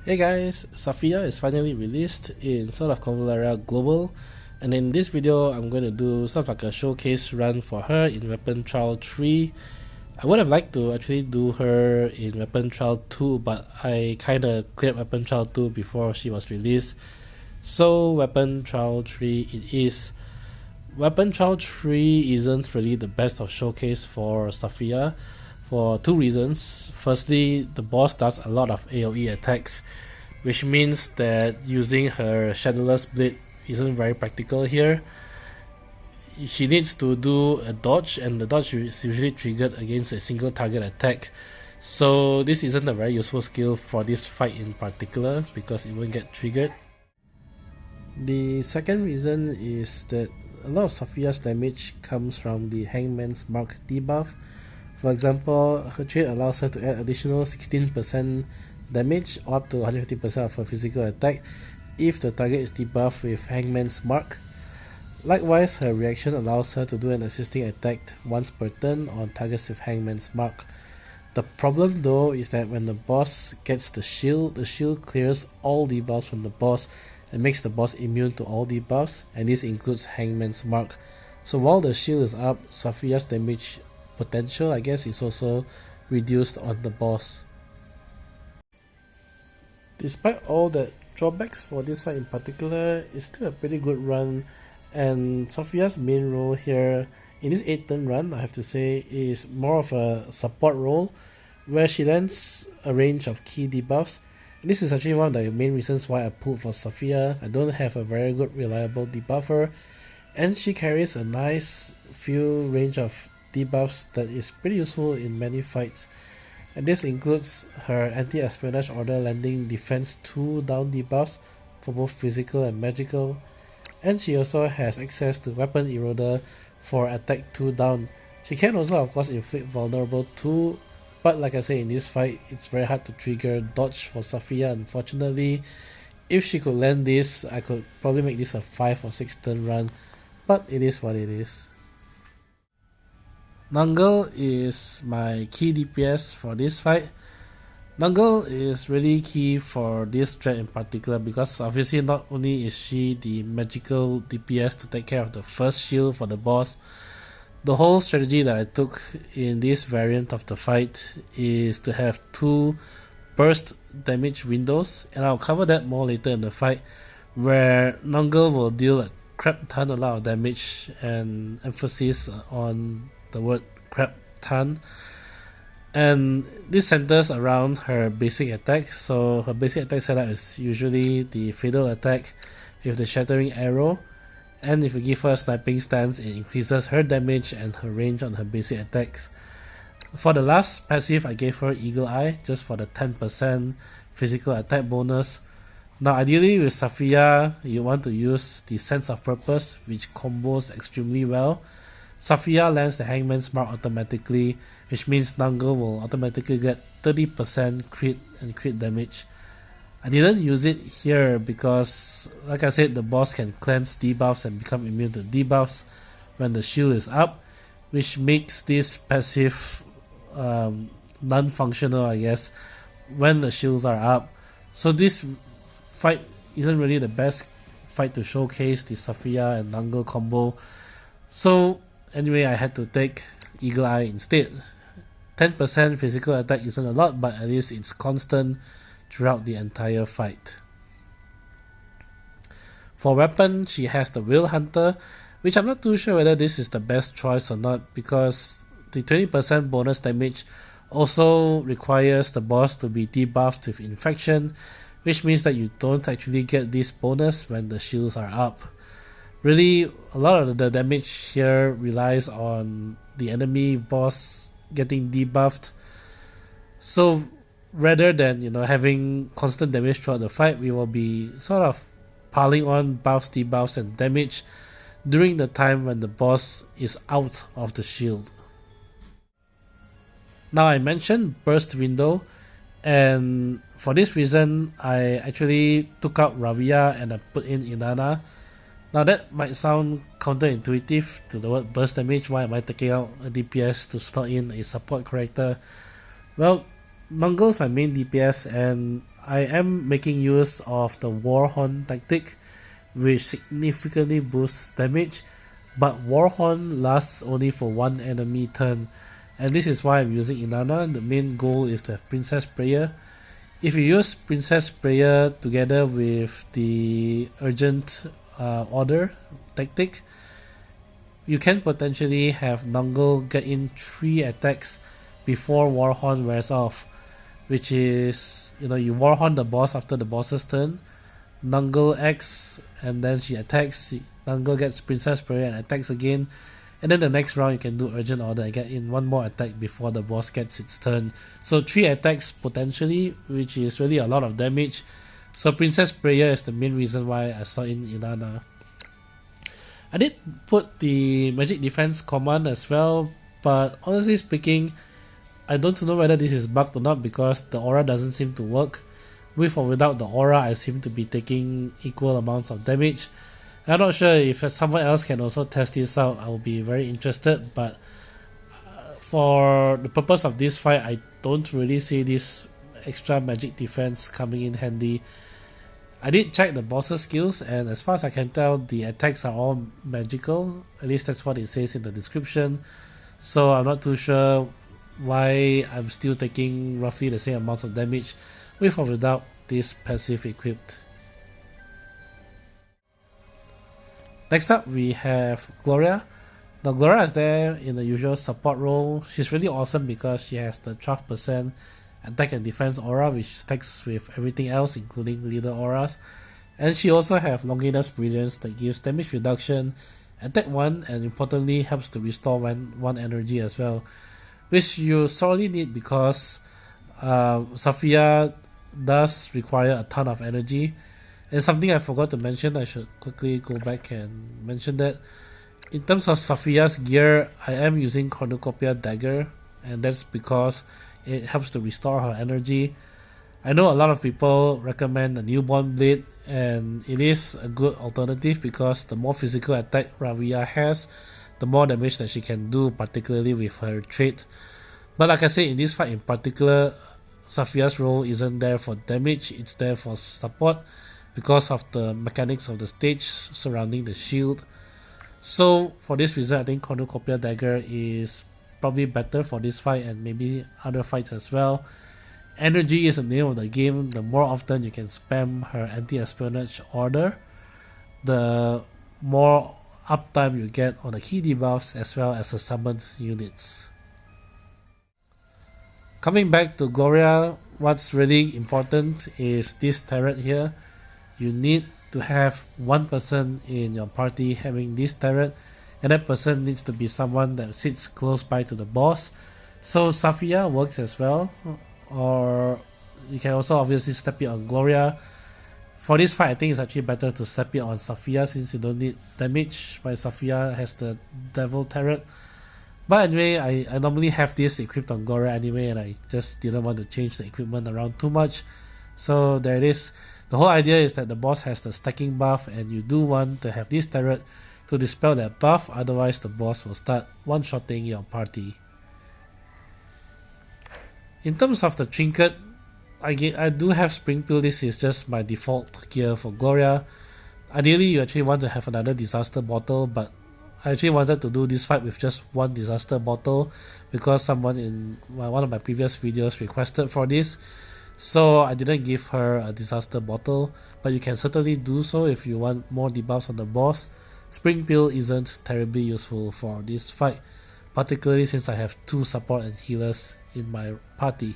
Hey guys, Saffiyah is finally released in Xcaliblur Global, and in this video I'm going to do sort of like a showcase run for her in Weapon Trial 3. I would have liked to actually do her in Weapon Trial 2, but I kinda cleared Weapon Trial 2 before she was released. So Weapon Trial 3 it is. Weapon Trial 3 isn't really the best of showcase for Saffiyah for two reasons. Firstly, the boss does a lot of AoE attacks, which means that using her Shadowless Blade isn't very practical here. She needs to do a dodge, and the dodge is usually triggered against a single target attack. So this isn't a very useful skill for this fight in particular because it won't get triggered. The second reason is that a lot of Saffiyah's damage comes from the Hangman's Mark debuff. For example, her trait allows her to add additional 16% damage or up to 150% of her physical attack if the target is debuffed with Hangman's Mark. Likewise, her reaction allows her to do an assisting attack once per turn on targets with Hangman's Mark. The problem though is that when the boss gets the shield clears all debuffs from the boss and makes the boss immune to all debuffs, and this includes Hangman's Mark. So while the shield is up, Saffiyah's damage potential, I guess, is also reduced on the boss. Despite all the drawbacks for this fight in particular, it's still a pretty good run, and Saffiyah's main role here in this 8-turn run, I have to say, is more of a support role where she lands a range of key debuffs. And this is actually one of the main reasons why I pulled for Saffiyah. I don't have a very good reliable debuffer, and she carries a nice few range of debuffs that is pretty useful in many fights. And this includes her anti-espionage order landing defense 2 down debuffs for both physical and magical, and she also has access to weapon eroder for attack 2 down. She can also of course inflict vulnerable 2, but like I say, in this fight it's very hard to trigger dodge for Saffiyah, unfortunately. If she could land this, I could probably make this a 5 or 6 turn run, but it is what it is. Nungle is my key DPS for this fight. Nungle is really key for this threat in particular because obviously not only is she the magical DPS to take care of the first shield for the boss, the whole strategy that I took in this variant of the fight is to have 2 burst damage windows, and I'll cover that more later in the fight, where Nungle will deal a crap ton a lot of damage, and emphasis on the word crap ton. And this centers around her basic attack. So her basic attack setup is usually the fatal attack with the shattering arrow, and if you give her a sniping stance, it increases her damage and her range on her basic attacks. For the last passive, I gave her Eagle Eye just for the 10% physical attack bonus. Now ideally with Saffiyah, you want to use the Sense of Purpose, which combos extremely well. Saffiyah lands the Hangman's Mark automatically, which means Nungle will automatically get 30% crit and crit damage. I didn't use it here because, like I said, the boss can cleanse debuffs and become immune to debuffs when the shield is up, which makes this passive non-functional, I guess, when the shields are up. So this fight isn't really the best fight to showcase the Saffiyah and Nungle combo. So anyway, I had to take Eagle Eye instead. 10% physical attack isn't a lot, but at least it's constant throughout the entire fight. For weapon, she has the Will Hunter, which I'm not too sure whether this is the best choice or not, because the 20% bonus damage also requires the boss to be debuffed with infection, which means that you don't actually get this bonus when the shields are up. Really, a lot of the damage here relies on the enemy boss getting debuffed. So rather than having constant damage throughout the fight, we will be sort of piling on buffs, debuffs, and damage during the time when the boss is out of the shield. Now I mentioned burst window, and for this reason I actually took out Ravia and I put in Inanna. Now that might sound counterintuitive to the word burst damage. Why am I taking out a DPS to slot in a support character? Well, Nungle's my main DPS, and I am making use of the Warhorn tactic, which significantly boosts damage, but Warhorn lasts only for one enemy turn, and this is why I'm using Inanna. The main goal is to have Princess Prayer. If you use Princess Prayer together with the Urgent Order tactic, you can potentially have Nungle get in 3 attacks before Warhorn wears off, which is, you Warhorn the boss after the boss's turn, Nungle acts and then she attacks, Nungle gets Princess Prayer and attacks again, and then the next round you can do Urgent Order and get in 1 more attack before the boss gets its turn. So 3 attacks potentially, which is really a lot of damage. So Princess Prayer is the main reason why I saw in Inanna. I did put the Magic Defense command as well, but honestly speaking, I don't know whether this is bugged or not because the aura doesn't seem to work. With or without the aura, I seem to be taking equal amounts of damage. I'm not sure if someone else can also test this out. I will be very interested, but for the purpose of this fight, I don't really see this extra magic defense coming in handy. I did check the boss's skills, and as far as I can tell, the attacks are all magical. At least that's what it says in the description. So I'm not too sure why I'm still taking roughly the same amounts of damage with or without this passive equipped. Next up we have Gloria. Now Gloria is there in the usual support role. She's really awesome because she has the 12% attack and defense aura, which stacks with everything else including leader auras, and she also have Longinus Brilliance that gives damage reduction, attack 1, and importantly helps to restore 1 energy as well, which you sorely need because Saffiyah does require a ton of energy. And something I forgot to mention, I should quickly go back and mention that in terms of Saffiyah's gear, I am using Cornucopia Dagger, and that's because it helps to restore her energy. I know a lot of people recommend a Newborn Blade, and it is a good alternative because the more physical attack Ravia has, the more damage that she can do, particularly with her trait. But like I said, in this fight in particular, Saffiyah's role isn't there for damage, it's there for support because of the mechanics of the stage surrounding the shield. So for this reason, I think Cornucopia Dagger is probably better for this fight and maybe other fights as well. Energy is the name of the game. The more often you can spam her anti-espionage order, the more uptime you get on the key debuffs as well as the summoned units. Coming back to Gloria, what's really important is this turret here. You need to have one person in your party having this turret, and that person needs to be someone that sits close by to the boss. So Saffiyah works as well, or you can also obviously step it on Gloria. For this fight, I think it's actually better to step it on Saffiyah since you don't need damage, while Saffiyah has the devil turret. But anyway, I normally have this equipped on Gloria anyway, and I just didn't want to change the equipment around too much. So there it is. The whole idea is that the boss has the stacking buff, and you do want to have this turret to dispel that buff, otherwise the boss will start one-shotting your party. In terms of the trinket, I do have Spring Pill. This is just my default gear for Gloria. Ideally you actually want to have another disaster bottle, but I actually wanted to do this fight with just one disaster bottle because someone in one of my previous videos requested for this. So I didn't give her a disaster bottle, but you can certainly do so if you want more debuffs on the boss. Spring Pill isn't terribly useful for this fight, particularly since I have 2 support and healers in my party.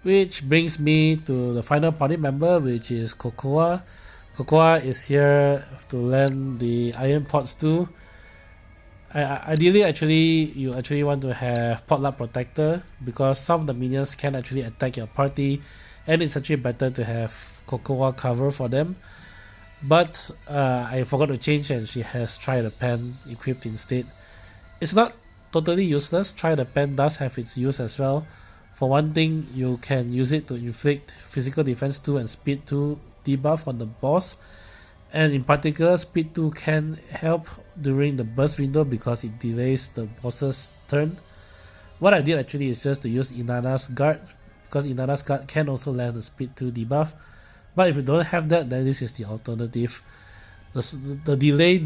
Which brings me to the final party member, which is Cocoa. Cocoa is here to lend the Iron Pots too. Ideally, you actually want to have Potluck Protector because some of the minions can actually attack your party, and it's actually better to have Cocoa cover for them. But I forgot to change, and she has Try the Pen equipped instead. It's not totally useless. Try the Pen does have its use as well. For one thing, you can use it to inflict physical defense 2 and speed 2 debuff on the boss, and in particular speed 2 can help during the burst window because it delays the boss's turn. What I did actually is just to use Inanna's guard because Inanna's card can also land the speed 2 debuff. But if you don't have that, then this is the alternative. The delay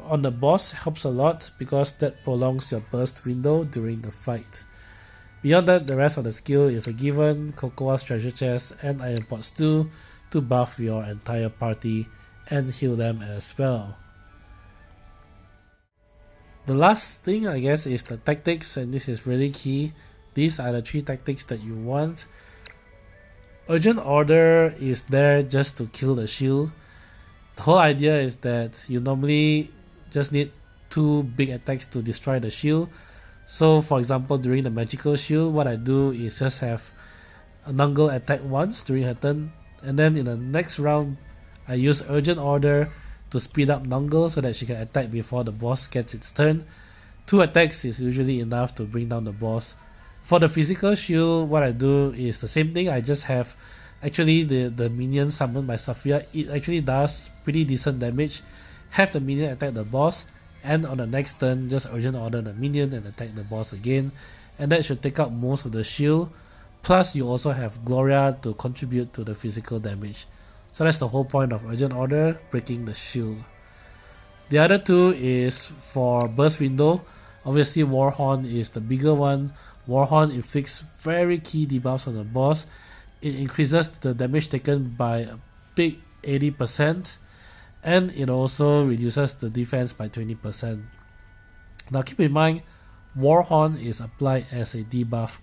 on the boss helps a lot because that prolongs your burst window during the fight. Beyond that, the rest of the skill is a given, Cocoa's treasure chest and iron pots 2 to buff your entire party and heal them as well. The last thing I guess is the tactics, and this is really key. These are the 3 tactics that you want. Urgent Order is there just to kill the shield. The whole idea is that you normally just need 2 big attacks to destroy the shield. So for example, during the magical shield, what I do is just have a Nungle attack once during her turn, and then in the next round I use Urgent Order to speed up Nungle so that she can attack before the boss gets its turn. 2 attacks is usually enough to bring down the boss. For the physical shield, what I do is the same thing. I just have actually the minion summoned by Saffiyah. It actually does pretty decent damage. Have the minion attack the boss, and on the next turn just Urgent Order the minion and attack the boss again, and that should take out most of the shield. Plus you also have Gloria to contribute to the physical damage. So that's the whole point of Urgent Order, breaking the shield. The other 2 is for burst window. Obviously Warhorn is the bigger one. Warhorn inflicts very key debuffs on the boss. It increases the damage taken by a big 80%, and it also reduces the defense by 20%. Now keep in mind, Warhorn is applied as a debuff,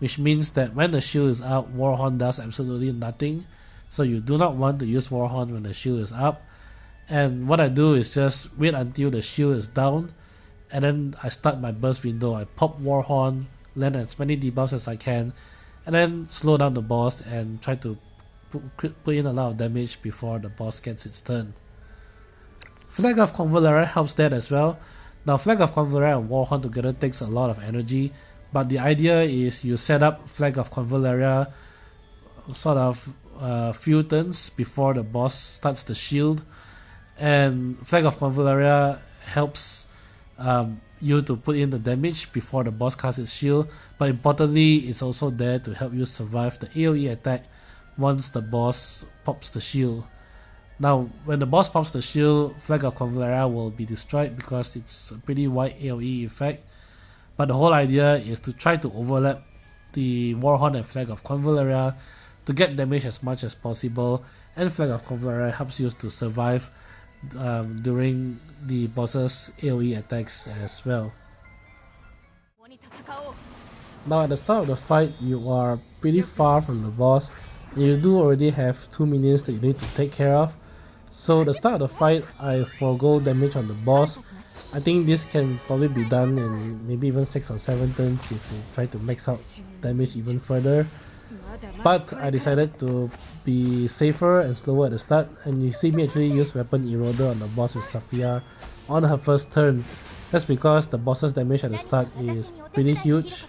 which means that when the shield is up, Warhorn does absolutely nothing. So you do not want to use Warhorn when the shield is up. And what I do is just wait until the shield is down, and then I start my burst window. I pop Warhorn, land as many debuffs as I can, and then slow down the boss and try to put in a lot of damage before the boss gets its turn. Flag of Convalera helps that as well. Now Flag of Convalera and Warhorn together takes a lot of energy, but the idea is you set up Flag of Convalera sort of few turns before the boss starts the shield, and Flag of Convalera helps you to put in the damage before the boss casts its shield, but importantly it's also there to help you survive the AoE attack once the boss pops the shield. Now when the boss pops the shield, Flag of Convalera will be destroyed because it's a pretty wide AoE effect, but the whole idea is to try to overlap the Warhorn and Flag of Convalera to get damage as much as possible, and Flag of Convalera helps you to survive during the boss's AoE attacks as well. Now at the start of the fight, you are pretty far from the boss. You do already have 2 minions that you need to take care of. So at the start of the fight, I forego damage on the boss. I think this can probably be done in maybe even 6 or 7 turns if you try to max out damage even further. But I decided to be safer and slower at the start, and you see me actually use Weapon Eroder on the boss with Saffiyah on her first turn. That's because the boss's damage at the start is pretty huge,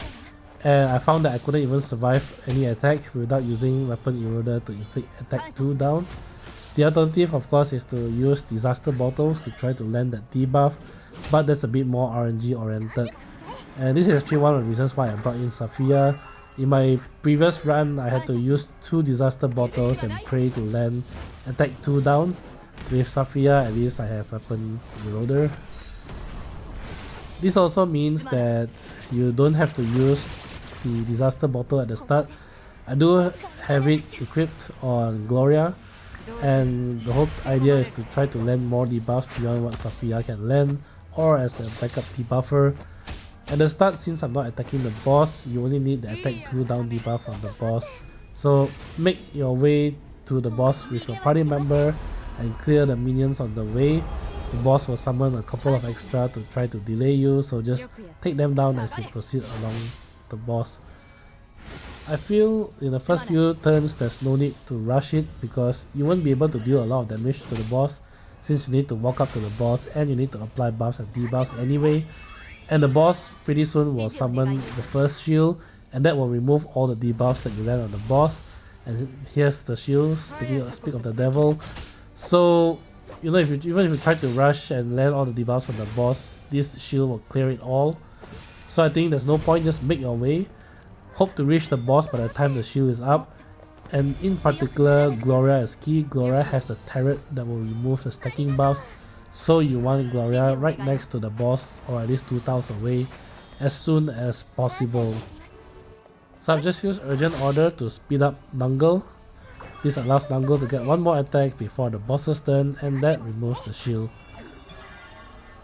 and I found that I couldn't even survive any attack without using Weapon Eroder to inflict attack 2 down. The alternative of course is to use Disaster Bottles to try to land that debuff, but that's a bit more RNG oriented. And this is actually one of the reasons why I brought in Saffiyah. In my previous run, I had to use 2 Disaster Bottles and pray to land attack 2 down. With Saffiyah, at least I have Weapon Eroder. This also means that you don't have to use the Disaster Bottle at the start. I do have it equipped on Gloria, and the whole idea is to try to land more debuffs beyond what Saffiyah can land, or as a backup debuffer. At the start, since I'm not attacking the boss, you only need the attack 2 down debuff on the boss. So make your way to the boss with your party member and clear the minions on the way. The boss will summon a couple of extra to try to delay you, so just take them down as you proceed along the boss. I feel in the first few turns there's no need to rush it because you won't be able to deal a lot of damage to the boss, since you need to walk up to the boss and you need to apply buffs and debuffs anyway. And the boss pretty soon will summon the first shield, and that will remove all the debuffs that you land on the boss. And here's the shield, speak of the devil. So you know, even if you try to rush and land all the debuffs on the boss, this shield will clear it all. So I think there's no point, just make your way. Hope to reach the boss by the time the shield is up. And in particular, Gloria is key. Gloria has the turret that will remove the stacking buffs, so you want Gloria right next to the boss or at least 2 tiles away as soon as possible. So I've just used Urgent Order to speed up Nungle. This allows Nungle to get one more attack before the boss's turn, and that removes the shield.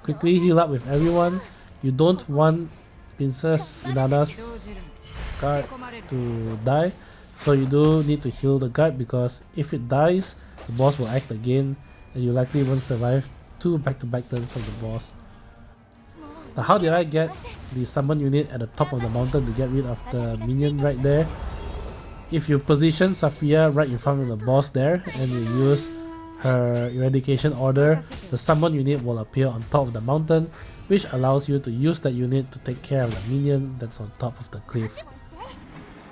Quickly heal up with everyone. You don't want Princess Inanna's guard to die, so you do need to heal the guard, because if it dies, the boss will act again and you likely won't survive 2 back-to-back turns from the boss. Now, how did I get the summon unit at the top of the mountain to get rid of the minion right there? If you position Saffiyah right in front of the boss there and you use her eradication order, the summon unit will appear on top of the mountain, which allows you to use that unit to take care of the minion that's on top of the cliff.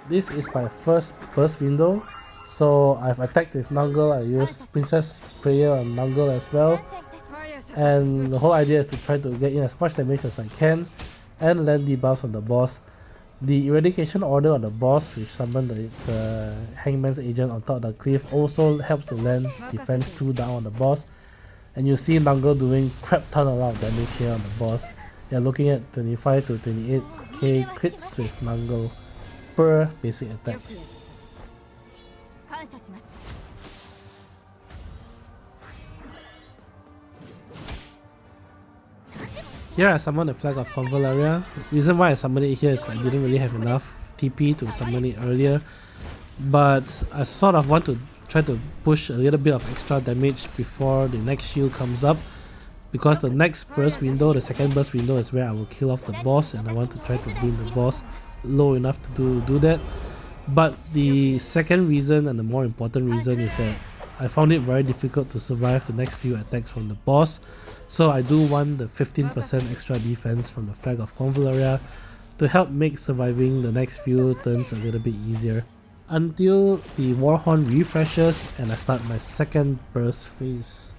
This is my first burst window, so I've attacked with Nungle. I used Princess Prayer on Nungle as well, and the whole idea is to try to get in as much damage as I can and land debuffs on the boss. The eradication order on the boss, which summoned the Hangman's agent on top of the cliff, also helps to land defense 2 down on the boss, and you see Nungle doing crap ton a lot of damage here on the boss. You're looking at 25 to 28k crits with Nungle per basic attack. Here I summoned the Flag of Convularia. Reason why I summoned it here is I didn't really have enough TP to summon it earlier, but I sort of want to try to push a little bit of extra damage before the next shield comes up, because the next burst window, the second burst window, is where I will kill off the boss, and I want to try to bring the boss low enough to do that. But the second reason, and the more important reason, is that I found it very difficult to survive the next few attacks from the boss, so I do want the 15% extra defense from the Flag of Convularia to help make surviving the next few turns a little bit easier, until the Warhorn refreshes and I start my second burst phase.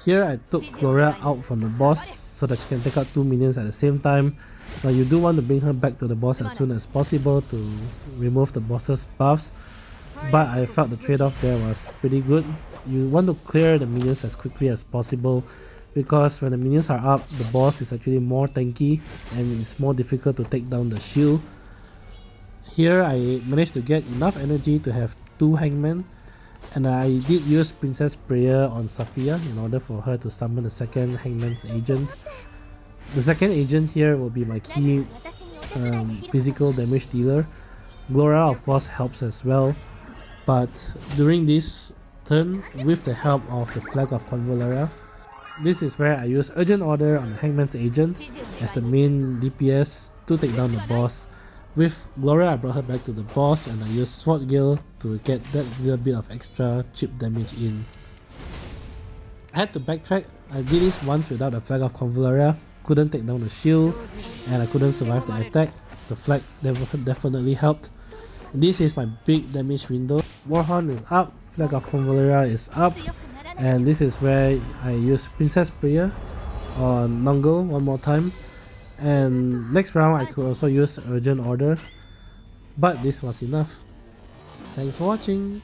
Here I took Gloria out from the boss so that she can take out 2 minions at the same time. Now you do want to bring her back to the boss as soon as possible to remove the boss's buffs, but I felt the trade-off there was pretty good. You want to clear the minions as quickly as possible, because when the minions are up, the boss is actually more tanky and it's more difficult to take down the shield. Here I managed to get enough energy to have 2 hangmen, and I did use Princess Prayer on Saffiyah in order for her to summon the second Hangman's agent. The second agent here will be my key physical damage dealer. Gloria of course helps as well, but during this turn, with the help of the Flag of Convularia, this is where I use Urgent Order on the Hangman's agent as the main DPS to take down the boss. With Gloria, I brought her back to the boss and I used Sword Gale to get that little bit of extra chip damage in. I had to backtrack. I did this once without the Flag of Convularia, couldn't take down the shield, and I couldn't survive the attack. The flag definitely helped. This is my big damage window. Warhorn is up, Flag of Convularia is up, and this is where I use Princess Prayer on Nungle one more time. And next round I could also use Urgent Order, but this was enough. Thanks for watching.